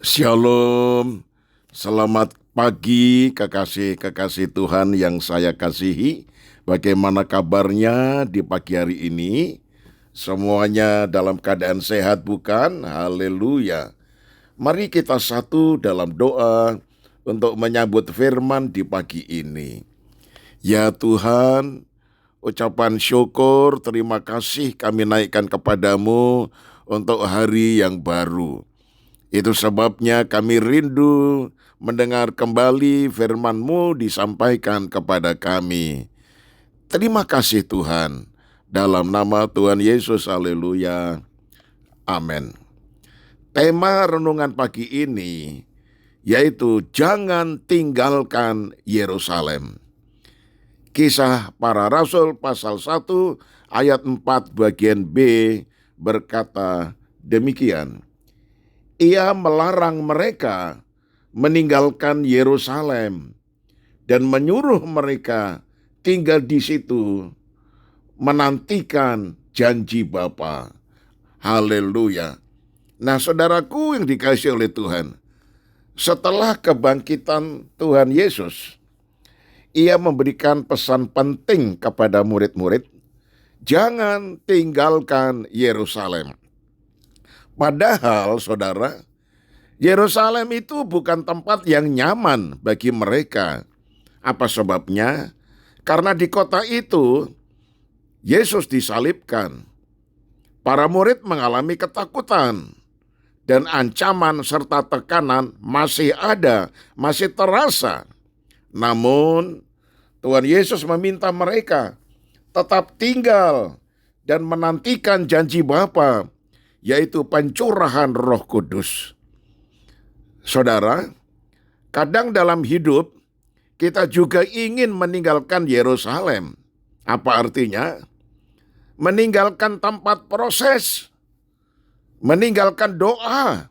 Shalom, selamat pagi kekasih-kekasih Tuhan yang saya kasihi. Bagaimana kabarnya di pagi hari ini? Semuanya dalam keadaan sehat bukan? Haleluya. Mari kita satu dalam doa untuk menyambut firman di pagi ini. Ya Tuhan, ucapan syukur, terima kasih kami naikkan kepadamu untuk hari yang baru. Itu sebabnya kami rindu mendengar kembali firman-Mu disampaikan kepada kami. Terima kasih Tuhan. Dalam nama Tuhan Yesus, haleluya. Amin. Tema renungan pagi ini yaitu jangan tinggalkan Yerusalem. Kisah para Rasul pasal 1 ayat 4 bagian B berkata demikian. Ia melarang mereka meninggalkan Yerusalem dan menyuruh mereka tinggal di situ menantikan janji Bapa. Haleluya. Nah, saudaraku yang dikasihi oleh Tuhan, setelah kebangkitan Tuhan Yesus, ia memberikan pesan penting kepada murid-murid, jangan tinggalkan Yerusalem. Padahal, saudara, Yerusalem itu bukan tempat yang nyaman bagi mereka. Apa sebabnya? Karena di kota itu, Yesus disalibkan. Para murid mengalami ketakutan. Dan ancaman serta tekanan masih ada, masih terasa. Namun, Tuhan Yesus meminta mereka tetap tinggal dan menantikan janji Bapa, yaitu pencurahan Roh Kudus. Saudara, kadang dalam hidup kita juga ingin meninggalkan Yerusalem. Apa artinya? Meninggalkan tempat proses, meninggalkan doa,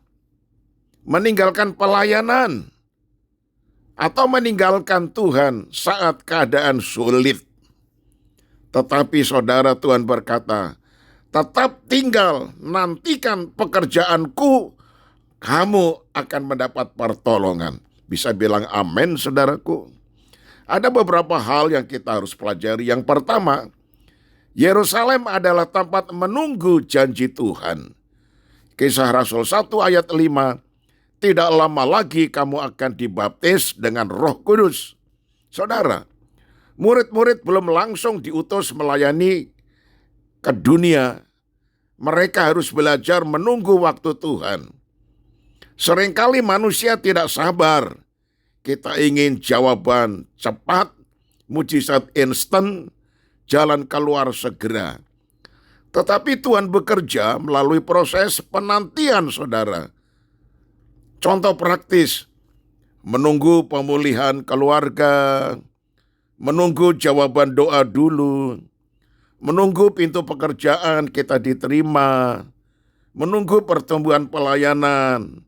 meninggalkan pelayanan, atau meninggalkan Tuhan saat keadaan sulit. Tetapi saudara, Tuhan berkata, tetap tinggal, nantikan pekerjaanku, kamu akan mendapat pertolongan. Bisa bilang amin, saudaraku. Ada beberapa hal yang kita harus pelajari. Yang pertama, Yerusalem adalah tempat menunggu janji Tuhan. Kisah Rasul 1 ayat 5, tidak lama lagi kamu akan dibaptis dengan Roh Kudus. Saudara, murid-murid belum langsung diutus melayani ke dunia, mereka harus belajar menunggu waktu Tuhan. Seringkali manusia tidak sabar. Kita ingin jawaban cepat, mujizat instan, jalan keluar segera. Tetapi Tuhan bekerja melalui proses penantian, saudara. Contoh praktis, menunggu pemulihan keluarga, menunggu jawaban doa dulu, menunggu pintu pekerjaan kita diterima, menunggu pertumbuhan pelayanan.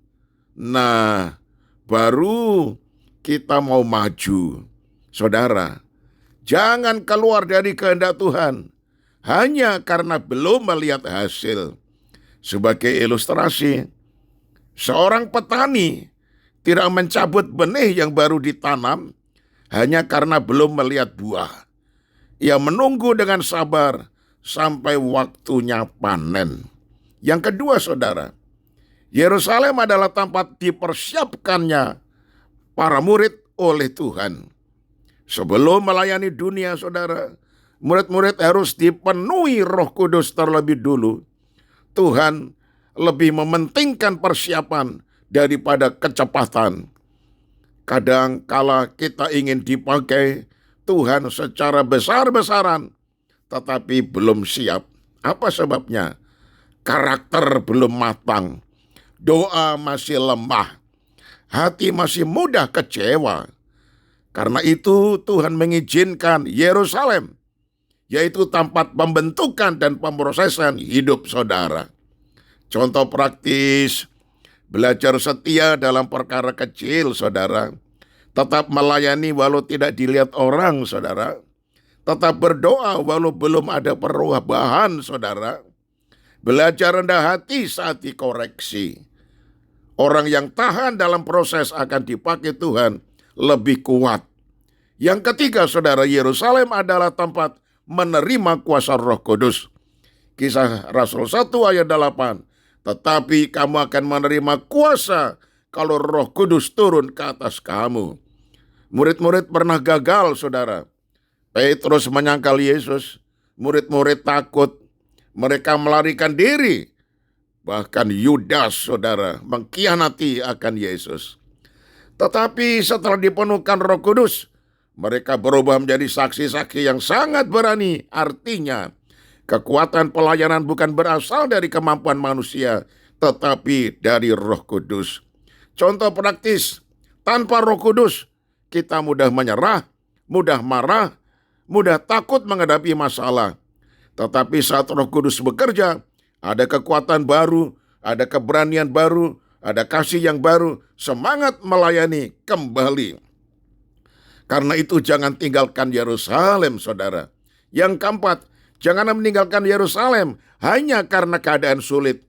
Nah, baru kita mau maju. Saudara, jangan keluar dari kehendak Tuhan hanya karena belum melihat hasil. Sebagai ilustrasi, seorang petani tidak mencabut benih yang baru ditanam hanya karena belum melihat buah. Ia menunggu dengan sabar sampai waktunya panen. Yang kedua, saudara, Yerusalem adalah tempat dipersiapkannya para murid oleh Tuhan. Sebelum melayani dunia, saudara, murid-murid harus dipenuhi Roh Kudus terlebih dulu. Tuhan lebih mementingkan persiapan daripada kecepatan. Kadang kala kita ingin dipakai Tuhan secara besar-besaran, tetapi belum siap. Apa sebabnya? Karakter belum matang, doa masih lemah, hati masih mudah kecewa. Karena itu Tuhan mengizinkan Yerusalem, yaitu tempat pembentukan dan pemrosesan hidup saudara. Contoh praktis, belajar setia dalam perkara kecil, saudara. Tetap melayani walau tidak dilihat orang, saudara. Tetap berdoa walau belum ada perubahan, saudara. Belajar rendah hati saat dikoreksi. Orang yang tahan dalam proses akan dipakai Tuhan lebih kuat. Yang ketiga, saudara, Yerusalem adalah tempat menerima kuasa Roh Kudus. Kisah Rasul 1 ayat 8. Tetapi kamu akan menerima kuasa kalau Roh Kudus turun ke atas kamu. Murid-murid pernah gagal, saudara. Petrus menyangkal Yesus. Murid-murid takut. Mereka melarikan diri. Bahkan Yudas, saudara, mengkhianati akan Yesus. Tetapi setelah dipenuhkan Roh Kudus, mereka berubah menjadi saksi-saksi yang sangat berani. Artinya, kekuatan pelayanan bukan berasal dari kemampuan manusia, tetapi dari Roh Kudus. Contoh praktis, tanpa Roh Kudus, kita mudah menyerah, mudah marah, mudah takut menghadapi masalah. Tetapi saat Roh Kudus bekerja, ada kekuatan baru, ada keberanian baru, ada kasih yang baru, semangat melayani kembali. Karena itu jangan tinggalkan Yerusalem, saudara. Yang keempat, jangan meninggalkan Yerusalem hanya karena keadaan sulit.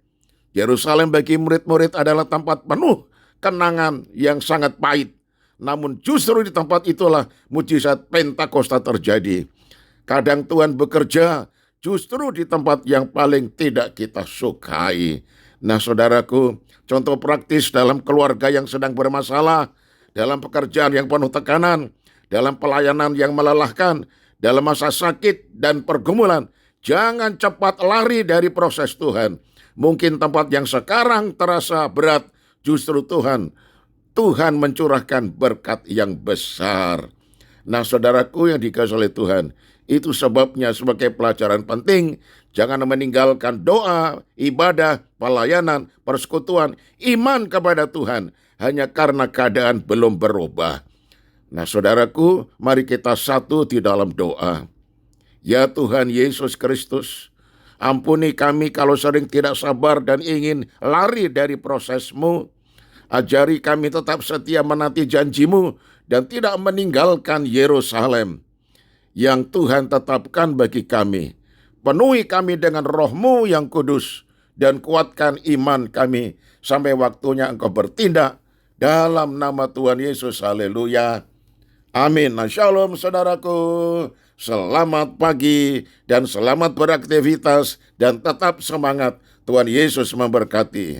Yerusalem bagi murid-murid adalah tempat penuh kenangan yang sangat pahit. Namun justru di tempat itulah mujizat Pentakosta terjadi. Kadang Tuhan bekerja justru di tempat yang paling tidak kita sukai. Nah, saudaraku, contoh praktis dalam keluarga yang sedang bermasalah, dalam pekerjaan yang penuh tekanan, dalam pelayanan yang melelahkan, dalam masa sakit dan pergumulan, jangan cepat lari dari proses Tuhan. Mungkin tempat yang sekarang terasa berat, justru Tuhan mencurahkan berkat yang besar. Nah, saudaraku yang dikasihi oleh Tuhan, itu sebabnya sebagai pelajaran penting, jangan meninggalkan doa, ibadah, pelayanan, persekutuan, iman kepada Tuhan, hanya karena keadaan belum berubah. Nah, saudaraku, mari kita satu di dalam doa. Ya Tuhan Yesus Kristus, ampuni kami kalau sering tidak sabar dan ingin lari dari proses-Mu. Ajari kami tetap setia menanti janji-Mu dan tidak meninggalkan Yerusalem yang Tuhan tetapkan bagi kami. Penuhi kami dengan Roh-Mu yang kudus dan kuatkan iman kami sampai waktunya Engkau bertindak dalam nama Tuhan Yesus. Haleluya. Amin. Nah, shalom saudaraku. Selamat pagi dan selamat beraktivitas dan tetap semangat. Tuhan Yesus memberkati.